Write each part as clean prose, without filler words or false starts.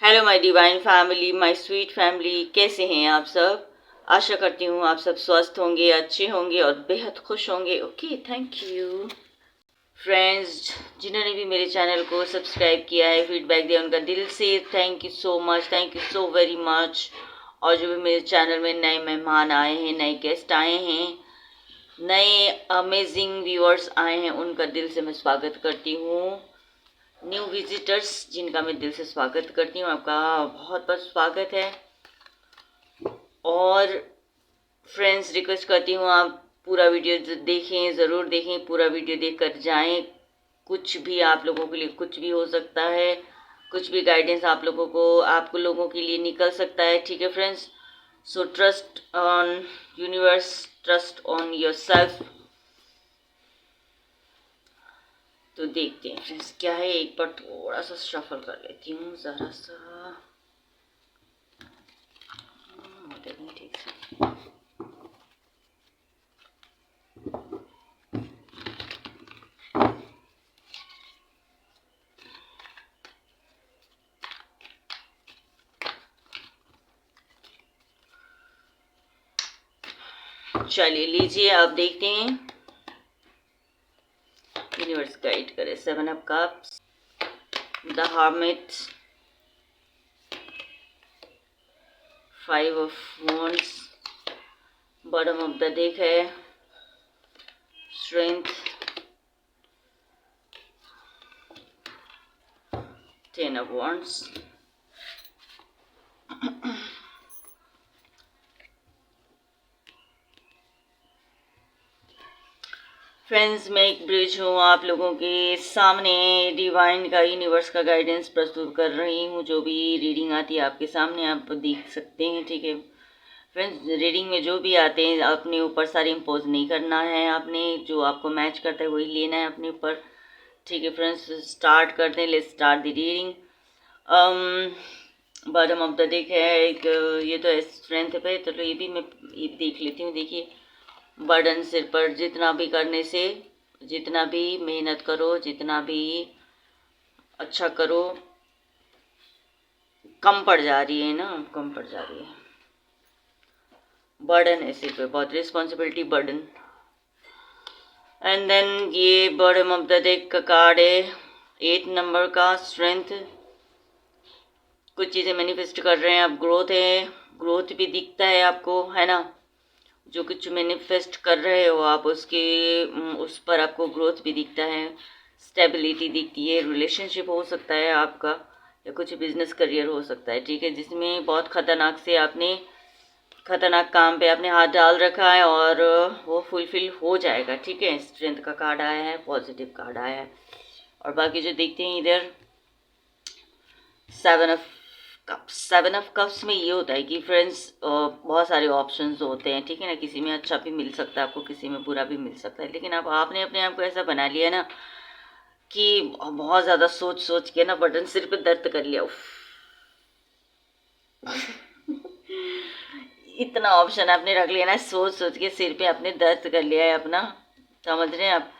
Hello my divine family, my sweet family, कैसे हैं आप सब। आशा करती हूँ आप सब स्वस्थ होंगे, अच्छे होंगे और बेहद खुश होंगे। Okay, thank you friends. जिन्होंने भी मेरे चैनल को सब्सक्राइब किया है, फीडबैक दिया, उनका दिल से thank you so much, thank you so very much. और जो भी मेरे चैनल में नए मेहमान आए हैं, नए गेस्ट आए हैं, नए अमेजिंग व्यूअर्स आए हैं, उनका दिल से मैं स्वागत करती हूँ। न्यू विजिटर्स जिनका मैं दिल से स्वागत करती हूँ, आपका बहुत बहुत स्वागत है। और फ्रेंड्स, रिक्वेस्ट करती हूँ आप पूरा वीडियो देखें, ज़रूर देखें, पूरा वीडियो देख कर जाएँ। कुछ भी आप लोगों के लिए कुछ भी हो सकता है, कुछ भी गाइडेंस आप लोगों के लिए निकल सकता है। ठीक है friends, so trust on universe, trust on your self. तो देखते हैं फ्रेंड्स क्या है। एक बार थोड़ा सा शफल कर लेती हूँ, ज़रा सा ठीक से। चलिए लीजिए, आप देखते हैं यूनिवर्स गाइड करे। 7 of cups, the hermit, 5 of wands, bottom of the deck है स्ट्रेंथ, 10 ऑफ wands। फ्रेंड्स, मैं एक ब्रिज हूँ आप लोगों के सामने, डिवाइन का, यूनिवर्स का गाइडेंस प्रस्तुत कर रही हूँ। जो भी रीडिंग आती है आपके सामने आप देख सकते हैं। ठीक है फ्रेंड्स, रीडिंग में जो भी आते हैं अपने ऊपर सारे इम्पोज नहीं करना है, आपने जो आपको मैच करता है वही लेना है अपने ऊपर। ठीक है फ्रेंड्स, स्टार्ट करते हैं। Let's start the reading. Bottom of the deck है एक, ये तो स्ट्रेंथ पे, तो ये भी मैं ये देख लेती हूँ। देखिए, बर्डन सिर पर, जितना भी करने से, जितना भी मेहनत करो, जितना भी अच्छा करो, कम पड़ जा रही है ना, कम पड़ जा रही है। बर्डन है सिर पे, बहुत रिस्पॉन्सिबिलिटी, बर्डन। एंड देन ये बॉटम ऑफ द डेक का कार्ड है 8 नंबर का, स्ट्रेंथ। कुछ चीज़ें मैनिफेस्ट कर रहे हैं आप, ग्रोथ है, ग्रोथ भी दिखता है आपको, है ना। जो कुछ मैनिफेस्ट कर रहे हो आप, उस पर आपको ग्रोथ भी दिखता है, स्टेबिलिटी दिखती है। रिलेशनशिप हो सकता है आपका, या कुछ बिजनेस करियर हो सकता है। ठीक है, जिसमें बहुत खतरनाक काम पे आपने हाथ डाल रखा है और वो फुलफिल हो जाएगा। ठीक है, स्ट्रेंथ का कार्ड आया है, पॉजिटिव कार्ड आया है। और बाकी जो देखते हैं इधर 7 ऑफ कप्स में ये होता है कि फ्रेंड्स, बहुत सारे ऑप्शंस होते हैं। ठीक है ना, किसी में अच्छा भी मिल सकता है आपको, किसी में बुरा भी मिल सकता है। लेकिन अब आपने अपने आप को ऐसा बना लिया ना कि बहुत ज़्यादा सोच सोच के ना बटन सिर पे दर्द कर लिया। उफ। इतना ऑप्शन आपने रख लिया ना, सोच सोच के सिर पे आपने दर्द कर लिया है अपना। समझ रहे हैं आप,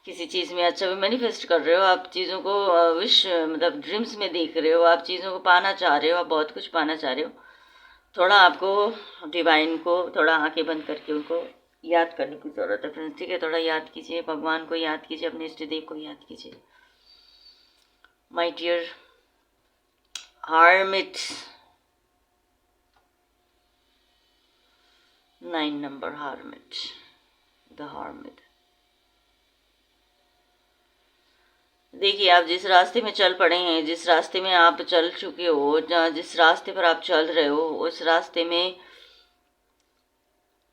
किसी चीज़ में अच्छा भी मैनिफेस्ट कर रहे हो आप, चीज़ों को विश मतलब ड्रीम्स में देख रहे हो, आप चीज़ों को पाना चाह रहे हो, आप बहुत कुछ पाना चाह रहे हो। थोड़ा आपको डिवाइन को थोड़ा आंखें बंद करके उनको याद करने की ज़रूरत है फ्रेंड्स। ठीक है, थोड़ा याद कीजिए, भगवान को याद कीजिए, अपने इष्ट देव को याद कीजिए। My dear hermit, 9 number hermit, the hermit. देखिए, आप जिस रास्ते में चल पड़े हैं, जिस रास्ते में आप चल चुके हो, जिस रास्ते पर आप चल रहे हो,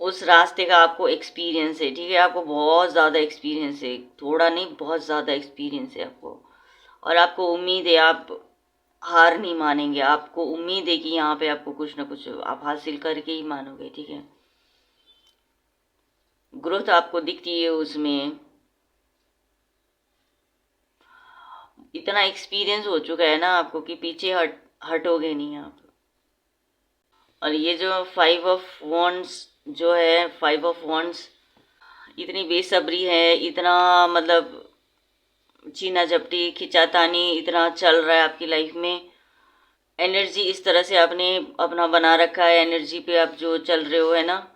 उस रास्ते का आपको एक्सपीरियंस है। ठीक है, आपको बहुत ज़्यादा एक्सपीरियंस है, थोड़ा नहीं बहुत ज़्यादा एक्सपीरियंस है आपको। और आपको उम्मीद है, आप हार नहीं मानेंगे, आपको उम्मीद है कि यहाँ पे आपको कुछ ना कुछ आप हासिल करके ही मानोगे। ठीक है, ग्रोथ आपको दिखती है उसमें, इतना एक्सपीरियंस हो चुका है ना आपको कि पीछे हटोगे नहीं आप। और ये जो 5 ऑफ wands जो है, 5 ऑफ wands, इतनी बेसब्री है, इतना मतलब चीना झपटी खिंचातानी इतना चल रहा है आपकी लाइफ में एनर्जी इस तरह से आपने अपना बना रखा है, एनर्जी पे आप जो चल रहे हो, है ना,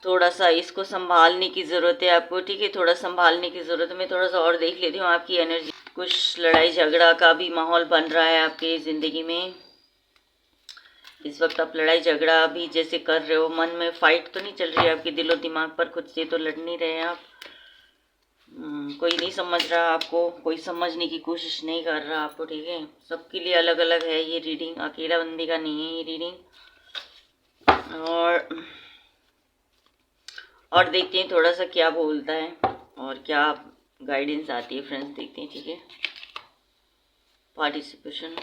थोड़ा सा इसको संभालने की ज़रूरत है आपको, ठीक है, थोड़ा संभालने की ज़रूरत है। मैं थोड़ा सा और देख लेती हूँ आपकी एनर्जी। कुछ लड़ाई झगड़ा का भी माहौल बन रहा है आपके ज़िंदगी में इस वक्त। आप लड़ाई झगड़ा भी जैसे कर रहे हो, मन में फाइट तो नहीं चल रही है आपके दिलो दिमाग पर, खुद से तो लड़ नहीं रहे आप। कोई नहीं समझ रहा आपको, कोई समझने की कोशिश नहीं कर रहा आपको, ठीक है। सबके लिए अलग अलग है ये रीडिंग, अकेला बंदे का नहीं है ये रीडिंग। और देखते हैं थोड़ा सा क्या बोलता है और क्या गाइडेंस आती है फ्रेंड्स, देखते हैं, ठीक है। Participation,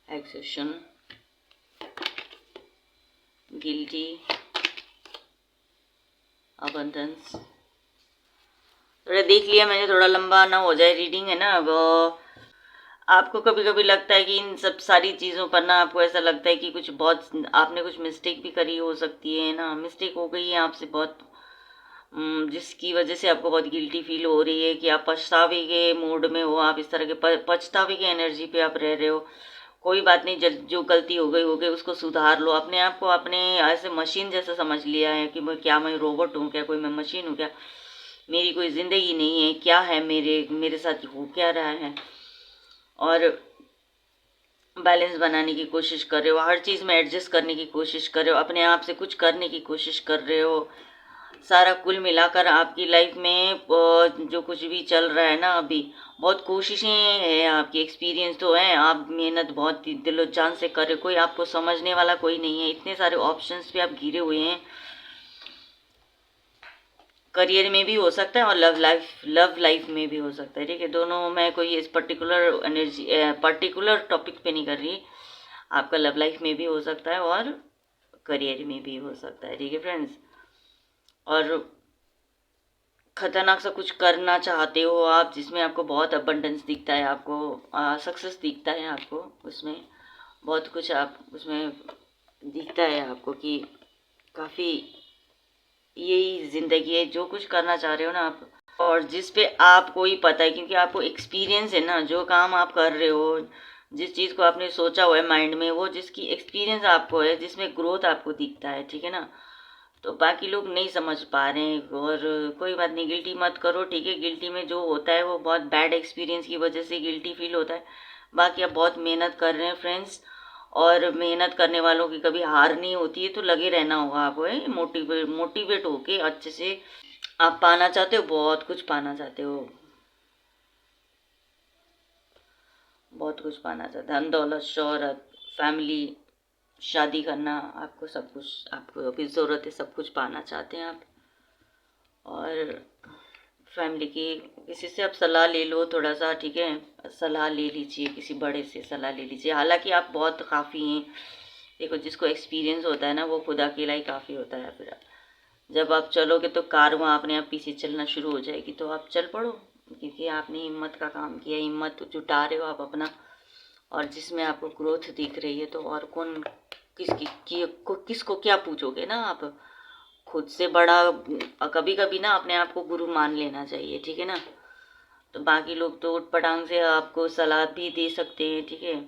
accession, guilty, abundance. थोड़ा देख लिया मैंने, थोड़ा लंबा ना हो जाए रीडिंग, है ना। अब आपको कभी कभी लगता है कि इन सब सारी चीज़ों पर ना आपको ऐसा लगता है कि कुछ बहुत आपने कुछ मिस्टेक भी करी हो सकती है ना, मिस्टेक हो गई है आपसे बहुत, जिसकी वजह से आपको बहुत गिल्टी फील हो रही है कि आप पछतावे के मूड में हो, आप इस तरह के पछतावे की एनर्जी पे आप रह रहे हो। कोई बात नहीं, जो गलती हो गई उसको सुधार लो। अपने आप को अपने ऐसे मशीन जैसा समझ लिया है कि मैं रोबोट हूँ क्या, कोई मैं मशीन हूँ क्या, मेरी कोई ज़िंदगी नहीं है क्या, है मेरे साथ हो क्या रहा है। और बैलेंस बनाने की कोशिश कर रहे हो, हर चीज़ में एडजस्ट करने की कोशिश कर रहे हो, अपने आप से कुछ करने की कोशिश कर रहे हो। सारा कुल मिलाकर आपकी लाइफ में जो कुछ भी चल रहा है ना अभी, बहुत कोशिशें हैं आपकी, एक्सपीरियंस तो है, आप मेहनत बहुत दिलो जान से कर रहे हो, कोई आपको समझने वाला कोई नहीं है, इतने सारे ऑप्शंस पे आप घिरे हुए हैं। करियर में भी हो सकता है और लव लाइफ में भी हो सकता है, ठीक है। दोनों में कोई इस पर्टिकुलर टॉपिक पे नहीं कर रही, आपका लव लाइफ में भी हो सकता है और करियर में भी हो सकता है, ठीक है फ्रेंड्स। और खतरनाक सा कुछ करना चाहते हो आप, जिसमें आपको बहुत अबंडेंस दिखता है, आपको सक्सेस दिखता है, आपको उसमें बहुत कुछ आप उसमें दिखता है आपको कि काफ़ी यही ज़िंदगी है, जो कुछ करना चाह रहे हो ना आप, और जिस पे आपको ही पता है, क्योंकि आपको एक्सपीरियंस है ना, जो काम आप कर रहे हो, जिस चीज़ को आपने सोचा हुआ है माइंड में, वो जिसकी एक्सपीरियंस आपको है, जिसमें ग्रोथ आपको दिखता है, ठीक है ना। तो बाकी लोग नहीं समझ पा रहे हैं, और कोई बात नहीं, गिल्टी मत करो, ठीक है। गिल्टी में जो होता है वो बहुत बैड एक्सपीरियंस की वजह से गिल्टी फील होता है। बाकी आप बहुत मेहनत कर रहे हैं फ्रेंड्स, और मेहनत करने वालों की कभी हार नहीं होती है, तो लगे रहना होगा आपको, मोटिवेट होके अच्छे से आप पाना चाहते हो, बहुत कुछ पाना चाहते हो, बहुत कुछ पाना चाहते हैं, धन दौलत शोहरत फैमिली, शादी करना, आपको सब कुछ, आपको अभी ज़रूरत है, सब कुछ पाना चाहते हैं आप। और फैमिली की किसी से आप सलाह ले लो थोड़ा सा, ठीक है, सलाह ले लीजिए, किसी बड़े से सलाह ले लीजिए। हालांकि आप बहुत काफ़ी हैं, देखो जिसको एक्सपीरियंस होता है ना वो खुद अकेला ही काफ़ी होता है। फिर जब आप चलोगे तो कार वहाँ अपने आप पीछे चलना शुरू हो जाएगी, तो आप चल पड़ो, क्योंकि आपने हिम्मत का काम किया, हिम्मत जुटा रहे हो आप अपना, और जिसमें आपको ग्रोथ दिख रही है, तो और कौन किसको क्या पूछोगे ना आप। खुद से बड़ा कभी कभी ना अपने आप को गुरु मान लेना चाहिए, ठीक है ना। तो बाकी लोग तो उठ पटांग से आपको सलाह भी दे सकते हैं, ठीक है।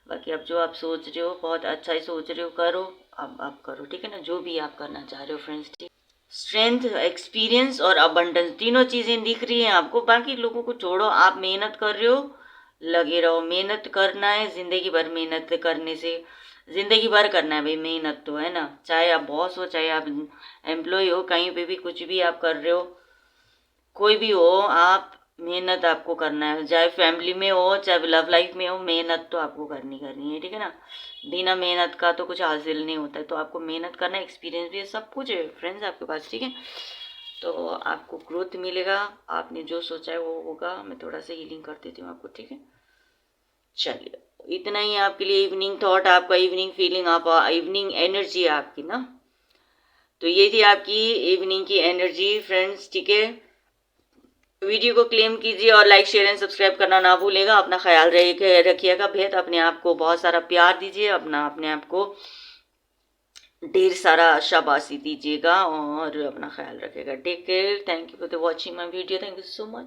बाकी अब जो आप सोच रहे हो बहुत अच्छा ही सोच रहे हो, करो, अब आप करो, ठीक है ना, जो भी आप करना चाह रहे हो फ्रेंड्स, ठीक। स्ट्रेंथ, एक्सपीरियंस और अबंडेंस, तीनों चीज़ें दिख रही हैं आपको। बाकी लोगों को छोड़ो, आप मेहनत कर रहे हो, लगे रहो, मेहनत करना है ज़िंदगी भर, मेहनत करने से ज़िंदगी भर करना है भाई, मेहनत तो है ना। चाहे आप बॉस हो, चाहे आप एम्प्लॉय हो, कहीं पे भी कुछ भी आप कर रहे हो, कोई भी हो आप, मेहनत आपको करना है, चाहे फैमिली में हो चाहे लव लाइफ में हो, मेहनत तो आपको करनी है, ठीक है ना। बिना मेहनत का तो कुछ हासिल नहीं होता है, तो आपको मेहनत करना, एक्सपीरियंस भी है, सब कुछ है फ्रेंड्स आपके पास, ठीक है। तो आपको ग्रोथ मिलेगा, आपने जो सोचा है वो होगा। मैं थोड़ा सा हीलिंग कर देती हूँ आपको, ठीक है। चलिए, इतना ही आपके लिए इवनिंग थॉट, आपका इवनिंग फीलिंग, आप इवनिंग एनर्जी आपकी ना। तो ये थी आपकी इवनिंग की एनर्जी फ्रेंड्स, ठीक है। वीडियो को क्लेम कीजिए और लाइक शेयर एंड सब्सक्राइब करना ना भूलेगा। अपना ख्याल रखिएगा बेहद, अपने आप को बहुत सारा प्यार दीजिए, अपने आप को ढेर सारा शाबाशी दीजिएगा, और अपना ख्याल रखिएगा। Take care, thank you for the watching my video, thank you so much.